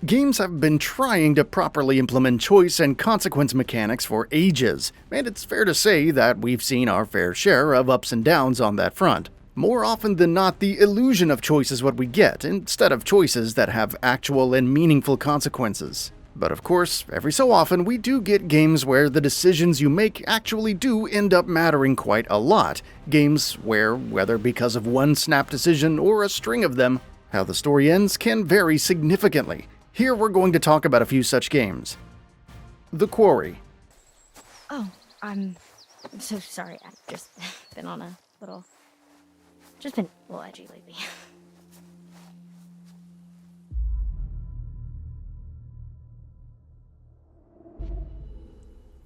Games have been trying to properly implement choice and consequence mechanics for ages, and it's fair to say that we've seen our fair share of ups and downs on that front. More often than not, the illusion of choice is what we get, instead of choices that have actual and meaningful consequences. But of course, every so often we do get games where the decisions you make actually do end up mattering quite a lot. Games where, whether because of one snap decision or a string of them, how the story ends can vary significantly. Here we're going to talk about a few such games. The Quarry. Oh, I'm so sorry. I've just been on a little... just been a little edgy lately.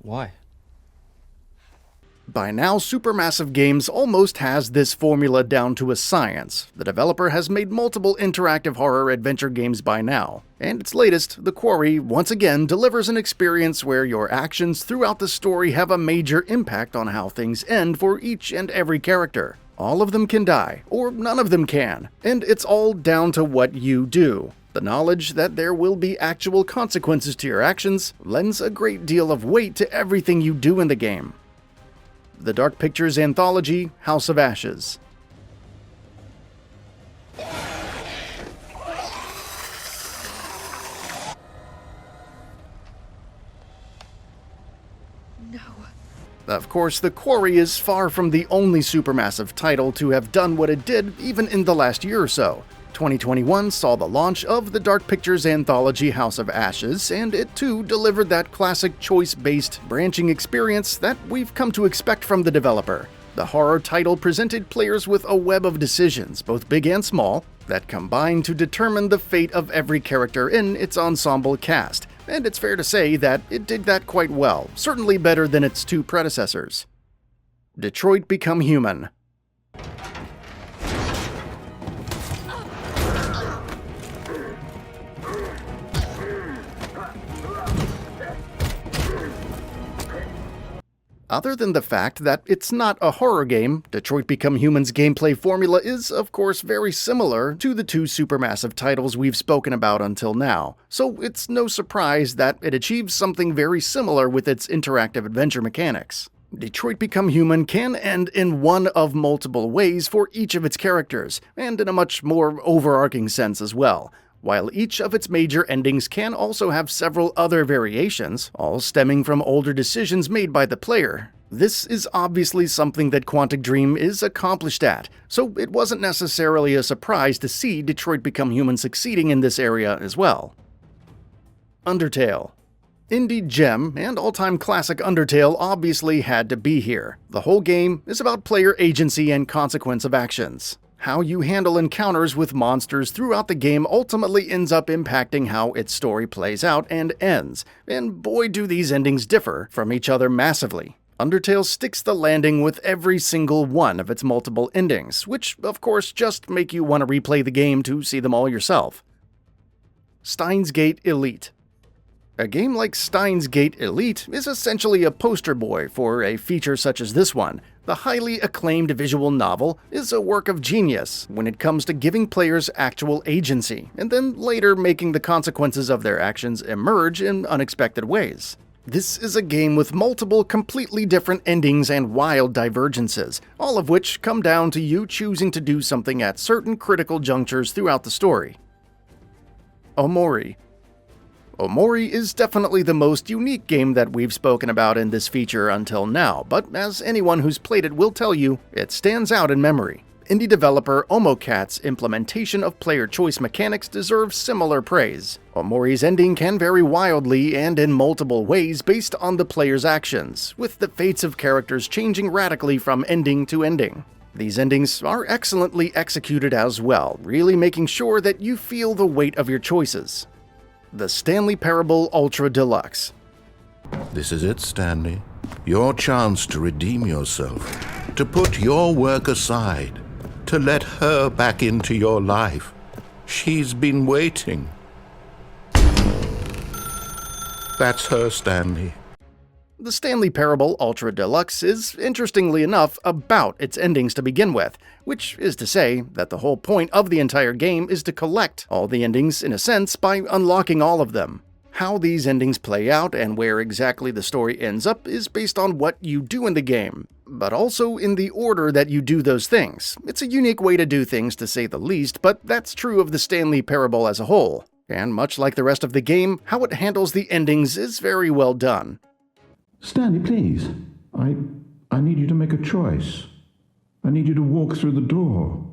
Why? By now, Supermassive Games almost has this formula down to a science. The developer has made multiple interactive horror adventure games by now, and its latest, The Quarry, once again delivers an experience where your actions throughout the story have a major impact on how things end for each and every character. All of them can die, or none of them can, and it's all down to what you do. The knowledge that there will be actual consequences to your actions lends a great deal of weight to everything you do in the game. The Dark Pictures anthology, House of Ashes. No. Of course, The Quarry is far from the only Supermassive title to have done what it did even in the last year or so. 2021 saw the launch of the Dark Pictures anthology House of Ashes, and it too delivered that classic choice-based branching experience that we've come to expect from the developer. The horror title presented players with a web of decisions, both big and small, that combine to determine the fate of every character in its ensemble cast, and it's fair to say that it did that quite well, certainly better than its two predecessors. Detroit Become Human. Other than the fact that it's not a horror game, Detroit Become Human's gameplay formula is, of course, very similar to the two Supermassive titles we've spoken about until now, so it's no surprise that it achieves something very similar with its interactive adventure mechanics. Detroit Become Human can end in one of multiple ways for each of its characters, and in a much more overarching sense as well. While each of its major endings can also have several other variations, all stemming from older decisions made by the player. This is obviously something that Quantic Dream is accomplished at, so it wasn't necessarily a surprise to see Detroit Become Human succeeding in this area as well. Undertale. Indie gem and all-time classic Undertale obviously had to be here. The whole game is about player agency and consequence of actions. How you handle encounters with monsters throughout the game ultimately ends up impacting how its story plays out and ends, and boy do these endings differ from each other massively. Undertale sticks the landing with every single one of its multiple endings, which of course just make you want to replay the game to see them all yourself. Steins Gate Elite. A game like Steins Gate Elite is essentially a poster boy for a feature such as this one. The highly acclaimed visual novel is a work of genius when it comes to giving players actual agency, and then later making the consequences of their actions emerge in unexpected ways. This is a game with multiple completely different endings and wild divergences, all of which come down to you choosing to do something at certain critical junctures throughout the story. Omori. Omori is definitely the most unique game that we've spoken about in this feature until now, but as anyone who's played it will tell you, it stands out in memory. Indie developer Omocat's implementation of player choice mechanics deserves similar praise. Omori's ending can vary wildly and in multiple ways based on the player's actions, with the fates of characters changing radically from ending to ending. These endings are excellently executed as well, really making sure that you feel the weight of your choices. The Stanley Parable Ultra Deluxe. This is it, Stanley. Your chance to redeem yourself, to put your work aside, to let her back into your life. She's been waiting. That's her, Stanley. The Stanley Parable Ultra Deluxe is, interestingly enough, about its endings to begin with, which is to say that the whole point of the entire game is to collect all the endings, in a sense, by unlocking all of them. How these endings play out and where exactly the story ends up is based on what you do in the game, but also in the order that you do those things. It's a unique way to do things, to say the least, but that's true of the Stanley Parable as a whole. And much like the rest of the game, how it handles the endings is very well done. Stanley, please. I need you to make a choice. I need you to walk through the door.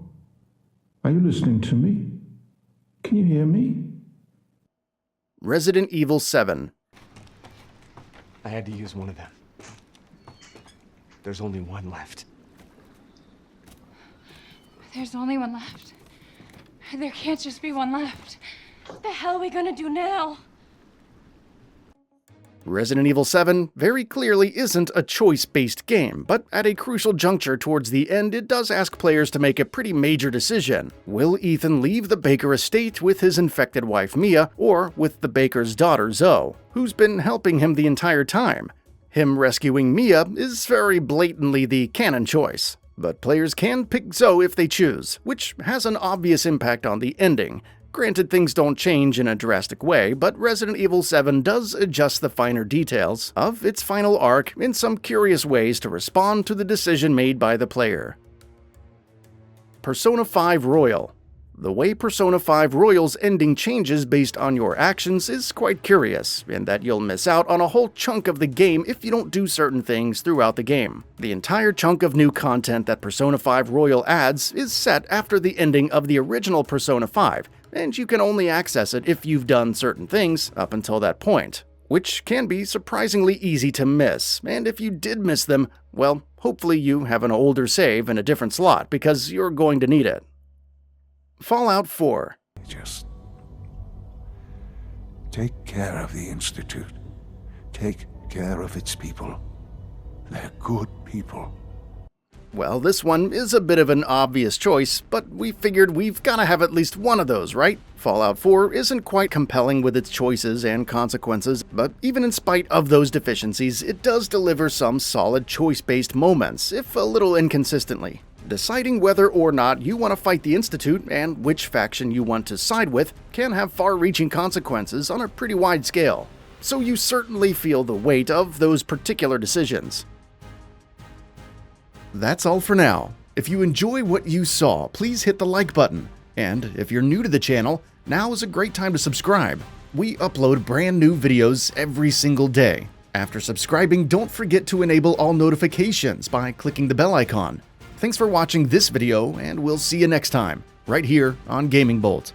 Are you listening to me? Can you hear me? Resident Evil 7. I had to use one of them. There's only one left. There's only one left. There can't just be one left. What the hell are we gonna do now? Resident Evil 7 very clearly isn't a choice-based game, but at a crucial juncture towards the end, it does ask players to make a pretty major decision. Will Ethan leave the Baker estate with his infected wife Mia, or with the Baker's daughter Zoe, who's been helping him the entire time? Him rescuing Mia is very blatantly the canon choice, but players can pick Zoe if they choose, which has an obvious impact on the ending. Granted, things don't change in a drastic way, but Resident Evil 7 does adjust the finer details of its final arc in some curious ways to respond to the decision made by the player. Persona 5 Royal. The way Persona 5 Royal's ending changes based on your actions is quite curious, in that you'll miss out on a whole chunk of the game if you don't do certain things throughout the game. The entire chunk of new content that Persona 5 Royal adds is set after the ending of the original Persona 5, and you can only access it if you've done certain things up until that point, which can be surprisingly easy to miss, and if you did miss them, well, hopefully you have an older save in a different slot, because you're going to need it. Fallout 4. Just take care of the Institute. Take care of its people. They're good people. Well, this one is a bit of an obvious choice, but we figured we've gotta have at least one of those, right? Fallout 4 isn't quite compelling with its choices and consequences, but even in spite of those deficiencies, it does deliver some solid choice-based moments, if a little inconsistently. Deciding whether or not you want to fight the Institute and which faction you want to side with can have far-reaching consequences on a pretty wide scale, so you certainly feel the weight of those particular decisions. That's all for now. If you enjoy what you saw, please hit the like button, and if you're new to the channel, now is a great time to subscribe. We upload brand new videos every single day. After subscribing, don't forget to enable all notifications by clicking the bell icon. Thanks for watching this video, and we'll see you next time, right here on Gaming Bolt.